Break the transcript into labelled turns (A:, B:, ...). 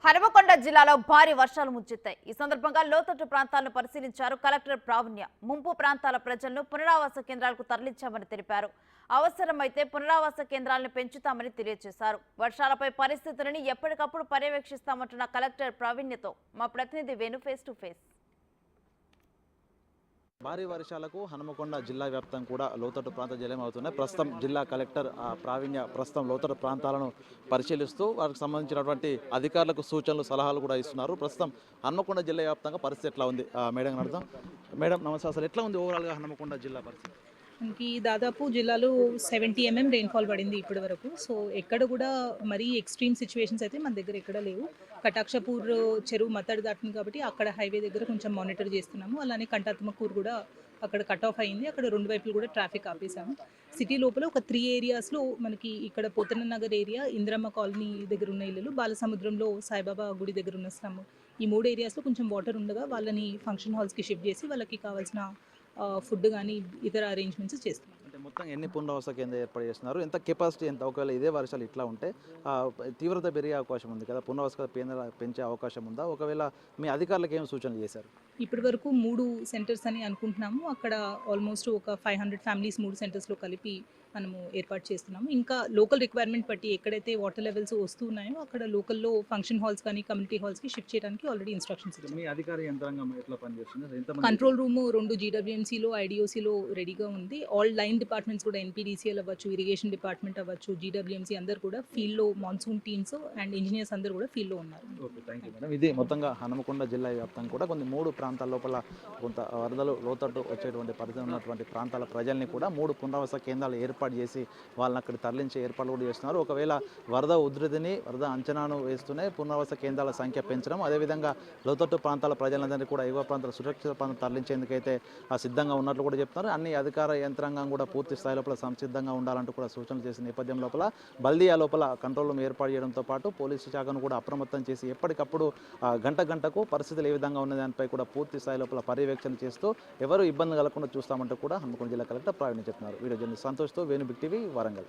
A: హనుమకొండ జిల్లాలో భారీ వర్షాలు ముంచెత్తాయి. ఈ సందర్భంగా లోతట్టు ప్రాంతాలను పరిశీలించారు కలెక్టర్ ప్రావీణ్య. ముంపు ప్రాంతాల ప్రజలను పునరావాస కేంద్రాలకు తరలించామని తెలిపారు. అవసరమైతే పునరావాస కేంద్రాలను పెంచుతామని తెలియజేశారు. వర్షాలపై పరిస్థితులను ఎప్పటికప్పుడు పర్యవేక్షిస్తామంటున్న కలెక్టర్ ప్రావీణ్యతో మా ప్రతినిధి వేణు ఫేస్ టు ఫేస్.
B: భారీ వర్షాలకు హనుమకొండ జిల్లా వ్యాప్తంగా కూడా లోతట్టు ప్రాంత జలం అవుతున్నాయి. ప్రస్తుతం జిల్లా కలెక్టర్ ప్రావీణ్య ప్రస్తుతం లోతట్టు ప్రాంతాలను పరిశీలిస్తూ వారికి సంబంధించినటువంటి అధికారులకు సూచనలు సలహాలు కూడా ఇస్తున్నారు. ప్రస్తుతం హనుమకొండ జిల్లా వ్యాప్తంగా పరిస్థితి ఎట్లా ఉంది మేడం అర్థం? మేడం నమస్తే, అసలు ఎట్లా ఉంది ఓవరాల్గా హనుమకొండ జిల్లా పరిస్థితి?
C: మనకి దాదాపు జిల్లాలో 70 mm రెయిన్ఫాల్ పడింది ఇప్పటి వరకు. సో ఎక్కడ కూడా మరీ ఎక్స్ట్రీమ్ సిచ్యువేషన్స్ అయితే మన దగ్గర ఎక్కడ లేవు. కటాక్షపూర్ చెరువు మత్తడి దాటింది కాబట్టి అక్కడ హైవే దగ్గర కొంచెం మానిటర్ చేస్తున్నాము. అలానే కంటాత్మకూరు కూడా అక్కడ కట్ ఆఫ్ అయింది. అక్కడ రెండు వైపులు కూడా ట్రాఫిక్ ఆపేసాము. సిటీ లోపల ఒక 3 ఏరియాస్లో మనకి ఇక్కడ పోతన్న నగర్ ఏరియా, ఇంద్రమ్మ కాలనీ దగ్గర ఉన్న ఇల్లులు, బాలసముద్రంలో సాయిబాబా గుడి దగ్గర ఉన్న స్లమ్, ఈ 3 ఏరియాస్లో కొంచెం వాటర్ ఉండగా వాళ్ళని ఫంక్షన్ హాల్స్కి షిఫ్ట్ చేసి వాళ్ళకి కావాల్సిన ఫుడ్ కానీ ఇతర అరేంజ్మెంట్స్ చేస్తున్నాం.
B: అంటే మొత్తం ఎన్ని పునరావాస కేంద్రాలు ఏర్పాటు చేస్తున్నారు? ఎంత కెపాసిటీ, ఎంత ఒకవేళ ఇదే వర్షాలు ఇట్లా ఉంటే తీవ్రత పెరిగే అవకాశం ఉంది కదా, పునరావాస కేంద్రాలు పెంచే అవకాశం ఉందా? ఒకవేళ మీ అధికారులకు ఏమి సూచనలు చేశారు?
C: ఇప్పటి వరకు 3 సెంటర్స్ అని అనుకుంటున్నాము. అక్కడ ఆల్మోస్ట్ ఒక 500 ఫ్యామిలీస్ 3 సెంటర్స్లో కలిపి మనము ఏర్పాటు చేస్తున్నాము. ఇంకా లోకల్ రిక్వైర్మెంట్ బట్టి ఎక్కడైతే వాటర్ లెవెల్స్ వస్తున్నాయో అక్కడ లోకల్లో ఫంక్షన్ హాల్స్ కానీ కమ్యూనిటీ హాల్స్కి షిఫ్ట్ చేయడానికి ఆల్రెడీ ఇన్స్ట్రక్షన్స్ ఇచ్చాము.
B: మీ అధికార యంత్రాంగం ఎట్లా పనిచేస్తుంది?
C: కంట్రోల్ రూమ్ 2 GWMCలో, IDOCలో రెడీగా ఉంది. ఆల్ లైన్ డిపార్ట్మెంట్స్ కూడా NPDCL అవ్వచ్చు, ఇరిగేషన్ డిపార్ట్మెంట్ అవ్వచ్చు, GWMC అందరు కూడా ఫీల్డ్లో, మాన్సూన్ టీమ్స్ అండ్ ఇంజనీర్స్ అందరూ కూడా ఫీల్డ్లో ఉన్నారు.
B: Okay, thank you madam. ఇది మొత్తంగా హనుమకొండ జిల్లా వ్యాప్తంగా కూడా కొన్ని 3 ప్రాంతాల లోపల కొంత వరదలు లోతట్టు వచ్చేటువంటి పరిధి ఉన్నటువంటి ప్రాంతాల ప్రజల్ని కూడా 3 పునరావాస కేంద్రాలు ఏర్పాటు చేసి వాళ్ళని అక్కడ తరలించే ఏర్పాట్లు కూడా చేస్తున్నారు. ఒకవేళ వరద ఉధృతిని, వరద అంచనాను వేస్తూనే పునరావాస కేంద్రాల సంఖ్య పెంచడం, అదేవిధంగా లోతట్టు ప్రాంతాల ప్రజలందరినీ కూడా ఎగువ ప్రాంతాల సురక్షిత ప్రాంతం తరలించేందుకైతే సిద్ధంగా ఉన్నట్లు కూడా చెప్తున్నారు. అన్ని అధికార యంత్రాంగం కూడా పూర్తి స్థాయి లోపల సంసిద్ధంగా ఉండాలంటూ కూడా సూచనలు చేసిన నేపథ్యం లోపల బల్దియా లోపల కంట్రోల్ రూమ్ ఏర్పాటు చేయడంతో పాటు పోలీసు శాఖను కూడా అప్రమత్తం చేసి ఎప్పటికప్పుడు గంటకు పరిస్థితులు ఏ విధంగా ఉన్న దానిపై కూడా పూర్తి స్థాయి లోపల పర్యవేక్షణ చేస్తూ ఎవరు ఇబ్బంది కలగకుండా చూస్తామంటూ కూడా హనుమకొండ జిల్లా కలెక్టర్ ప్రావీణ్య చెప్తున్నారు. వీడియో జర్నలిస్ట్ సంతోష్తో వేణు బిగ్ టీవీ వరంగల్.